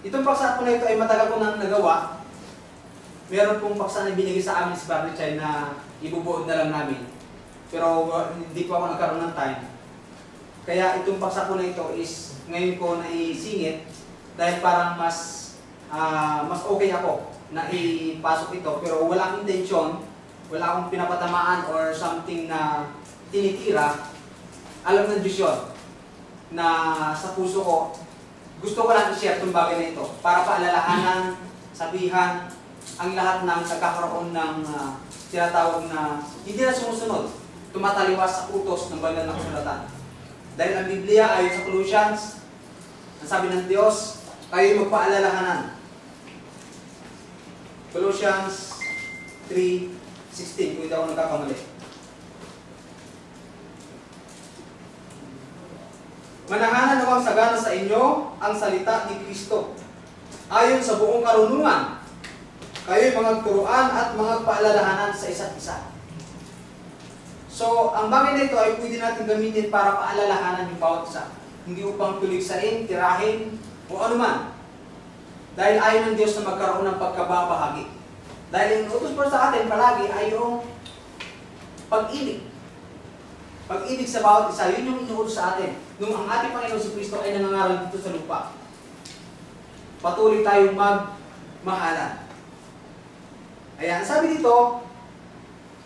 Itong paksa po na ito ay matagal ko nang nagawa. Meron pong paksa na binigay sa amin si Brother Chay na ibubuod na lang namin. Pero hindi po ako nagkaroon ng time. Kaya itong paksa po na ito is ngayon ko na isingit dahil parang mas okay ako na ipasok ito. Pero wala akong intensyon, wala akong pinapatamaan or something na tinitira. Alam ng Diyos yun na sa puso ko, gusto ko lang i-share itong bagay na ito para paalalahanan, sabihan, ang lahat ng nagkakaroon ng tinatawag na hindi na sumusunod, tumataliwas sa utos ng banal na kasulatan. Dahil ang Biblia ayon sa Colossians, ang sabi ng Diyos, kayo magpaalalahanan. Colossians 3:16, kung hindi ako nagkakamali. Manahanan nawang sagana sa inyo ang salita ni Kristo. Ayon sa buong karunungan, kayo'y mga turuan at mga paalalahanan sa isa't isa. So, ang bagay na ito ay pwede natin gamitin para paalalahanan yung bawat isa. Hindi upang tuligsain, tirahin, o anuman. Dahil ayaw ng Diyos na magkaroon ng pagkababahagi. Dahil yung utos pa sa atin palagi ay yung pag-ibig. Pag-ibig sa bawat isa, yun yung inuutos sa atin. Nung ang ating Panginoon si Kristo ay nangangaral dito sa lupa. Patuloy tayong magmahalan. Ayan, sabi dito,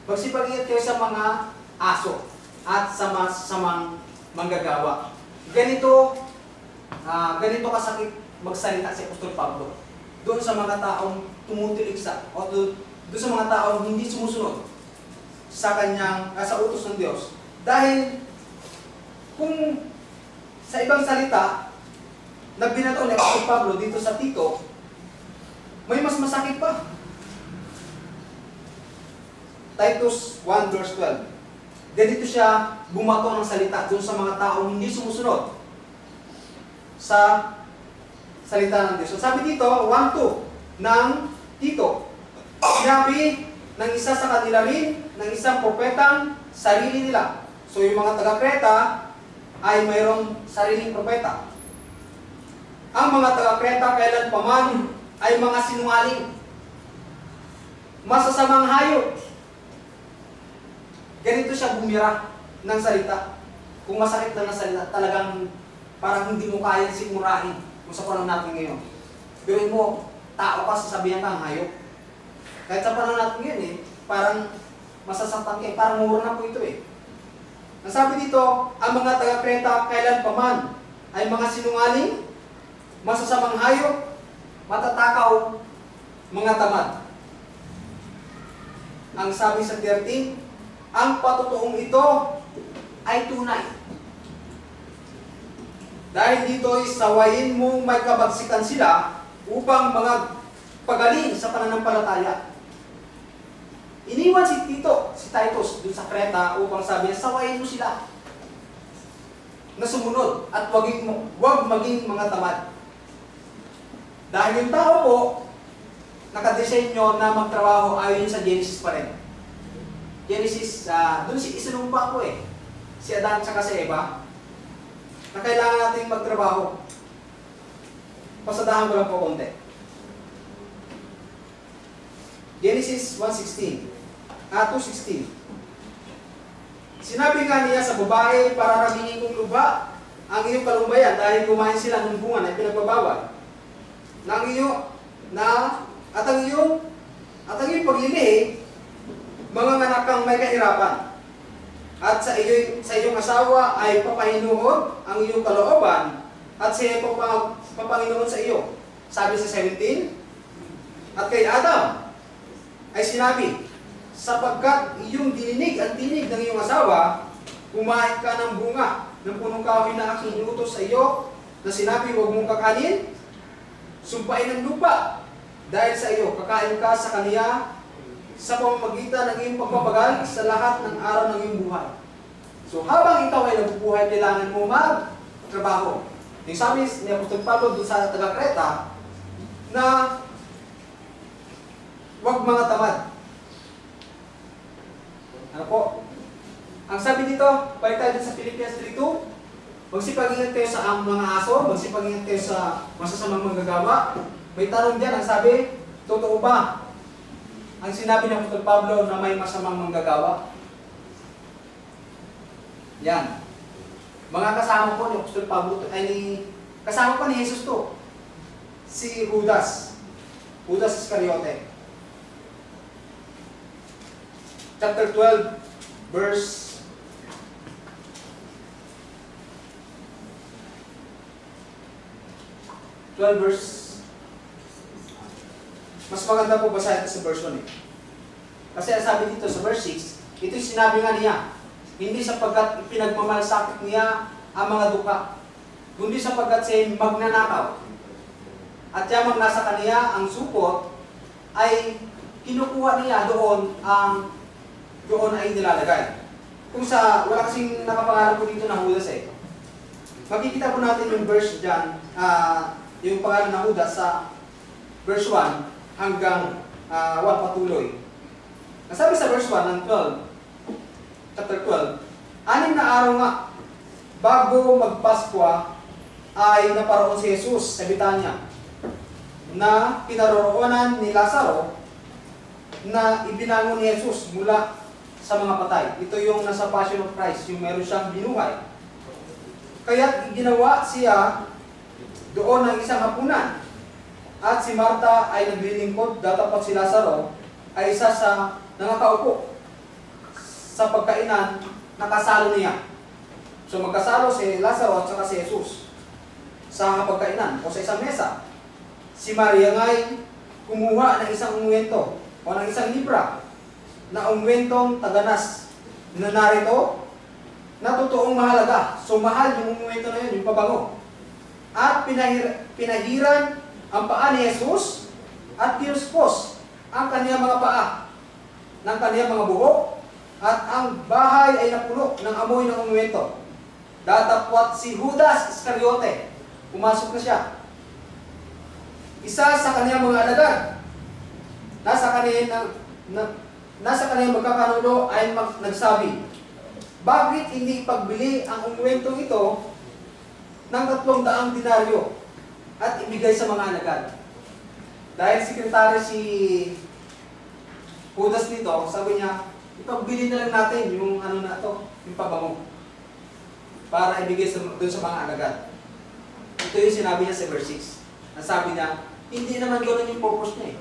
magsipag-ingat kayo sa mga aso at sa masasamang manggagawa. Ganito kasakit magsalita si Apostol Pablo doon sa mga taong tumutuligsa o doon sa mga taong hindi sumusunod sa sa utos ng Diyos. Dahil kung sa ibang salita na binato ni Apostol Pablo dito sa Tito, may mas masakit pa. Titus 1 verse 12. Ganito siya bumato ng salita doon sa mga taong hindi sumusunod sa salita ng Diyos. So, sabi dito, 1-2 ng Tito, sinabi ng isa sa kanila rin, ng isang propetang sarili nila. So, yung mga taga-Kreta ay mayroong sariling propeta. Ang mga taga-Kreta kailan paman ay mga sinungaling, masasamang hayop. Ganito siya bumira ng salita. Kung masakit na ng salita, talagang parang hindi mo kaya sigurahin kung sa panahon natin ngayon. Pero mo, tao ka, sasabihan kang hayop. Kahit sa panahon natin ngayon parang masasaktan kayo, parang mura na po ito Ang sabi dito, ang mga taga-Kreta kailan paman ay mga sinungaling, masasamang hayop, matatakaw, mga tamad. Ang sabi sa 13, ang patutuong ito ay tunay. Dahil dito sawayin mong may kabagsikan sila upang mga pagaling sa pananampalataya. Iniwan si Titus dun sa Kreta upang sabi niya, sawayin mo sila na sumunod at wag maging mga tamad. Dahil yung tao po, nakadesenyo na magtrabaho ayon sa Genesis pa rin. Genesis, doon isinumpa ko si Adan at si Eva, na kailangan natin magtrabaho. Pasadahan ko lang po konti. Genesis 2:16. Sinabi nga niya sa babae, pararamihin kong luba ang iyong kalumbayan dahil kumain sila ng bunga na pinagbabawal. At ang iyong paglilihi, mga anak kang may kahirapan. At sa iyong asawa ay papahinuhod ang iyong kalooban at siya ay papanginoon sa iyo. Sabi sa 17, at kay Adam ay sinabi, sapagkat iyong dininig ang tinig ng iyong asawa, kumain ka ng bunga ng punong kahoy na aking inutos sa iyo, na sinabi huwag mong kakanin, sumpain ng lupa dahil sa iyo, kakain ka sa kaniya sa pamamagitan ng iyong pagpapagal sa lahat ng araw ng iyong buhay. So habang ikaw ay nabubuhay, kailangan mo magtrabaho. Yung sabi ni Apostol Pablo doon sa taga-Kreta na huwag mga tamad. Ano po? Ang sabi dito, balik tayo sa Philippians 3:2, Magsipag-ingat kayo sa mga aso, magsipag-ingat kayo sa masasamang manggagawa. May tanong dyan, ang sabi, totoo ba ang sinabi ng Apostol Pablo na may masamang manggagawa? Yan. Mga kasama po ni Apostol Pablo, kasama pa ni Jesus to. Si Judas. Judas Iscariote. Chapter 12, verse 12 verse. Mas maganda po basahin ito sa verse 1 eh. Kasi sabi dito sa verse 6, ito'y sinabi nga niya, hindi sapagkat pinagmamalasakit niya ang mga duka, kundi sapagkat siya magnanakaw. At yamang nasa kaniya ang supot, ay kinukuha niya doon ay nilalagay. Kung sa, wala kasing nakapangalan po dito na Judas eh. Makikita po natin yung verse dyan, yung pangalan ng Judas sa verse 1 hanggang 1 patuloy. Nasabi sa verse 1 ng 12, chapter 12, 6 na araw nga bago magpaskwa ay naparoon si Jesus sa Betania na pinaroroonan ni Lazaro na ibinangon ni Jesus mula sa mga patay. Ito yung nasa Passion of Christ, yung meron siyang binuhay. Kaya't ginawa siya doon ng isang hapunan. At si Marta ay naglilingkod, datapat si Lazaro ay isa sa nangakaupo sa pagkainan nakasalo niya. So magkasalo si Lazaro at saka si Jesus sa pagkainan o sa isang mesa. Si Maria nga'y kumuha ng isang ungwento o ng isang libra na ungwentong taganas na narito na totoong mahalaga. So mahal yung ungwento na yun, yung pabango. At pinahiran ang paa ni Jesus at kinuspos ang kaniyang mga paa ng kaniyang mga buhok at ang bahay ay napuno ng amoy ng ungwento. Datapwat si Judas Iscariote, pumasok na siya. Isa sa kaniyang mga alagad, nasa kaniyang magkakanulo ay nagsabi, bakit hindi pagbili ang ungwentong ito ng 300 denaryo at ibigay sa mga alagad? Dahil sekretary si Judas nito, sabi niya, ipagbili na lang natin yung yung pabango para ibigay doon sa mga alagad. Ito yung sinabi niya sa verse 6. Nasabi niya, hindi naman ganoon yung purpose niya eh.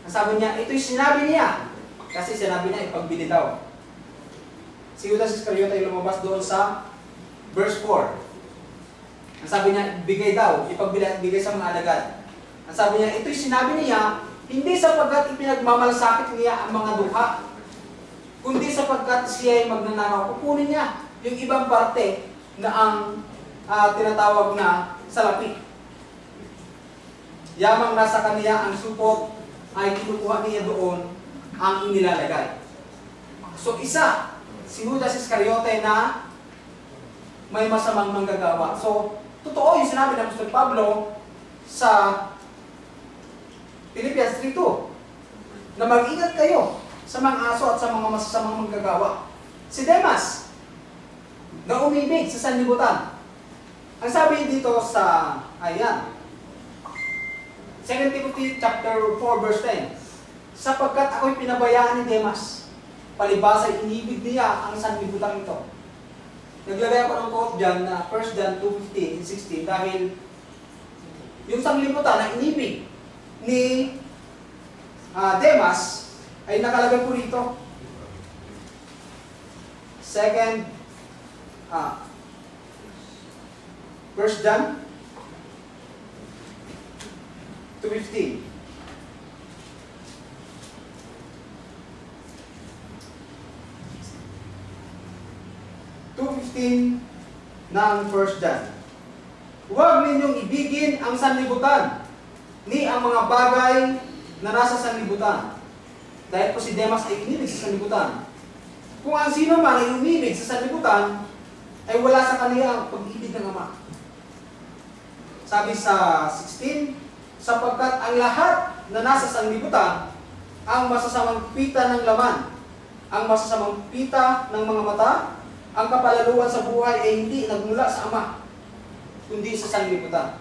Nasabi niya, ito yung sinabi niya. Kasi sinabi niya, ipagbili daw. Si Judas Iscariote ay lumabas doon sa verse 4. Nasabi niya, bigay daw, ipagbigay sa mga alagad. Nasabi niya, ito yung sinabi niya, hindi sapagkat ipinagmamalasakit niya ang mga dukha, kundi sapagkat siya ay magnanakaw. Kukunin niya yung ibang parte na ang tinatawag na salapi. Yamang nasa kaniya ang supot ay kinukuha niya doon ang inilalagay. So isa, si Judas Iscariote na may masamang manggagawa. So, totoo yung sinabi ng Apostol Pablo sa Philippians 3:2 na mag-ingat kayo sa mga aso at sa mga masasamang manggagawa. Si Demas na umibig sa sanlibutan. Ang sabi dito sa, ayan, 2 Timothy chapter 4 verse 10, sapagkat ako'y pinabayaan ni Demas, palibasa inibig niya ang sanlibutan ito. Naglagay ako ng quote dyan na 1 John 2:15 and 16 dahil yung sanlibutan na inibig ni Demas ay nakalagay po rito. 1 John 2:15. ng 1 John. Huwag ninyong ibigin ang sanlibutan, ni ang mga bagay na nasa sanlibutan. Dahil po si Demas ay inibig sa sanlibutan. Kung ang sino man ay umibig sa sanlibutan, ay wala sa kaniya ang pag-ibig ng Ama. Sabi sa 16, sapagkat ang lahat na nasa sanlibutan, ang masasamang pita ng laman, ang masasamang pita ng mga mata, Ang kapalaluan sa buhay ay hindi nagmula sa Ama, kundi sa sanglibutan.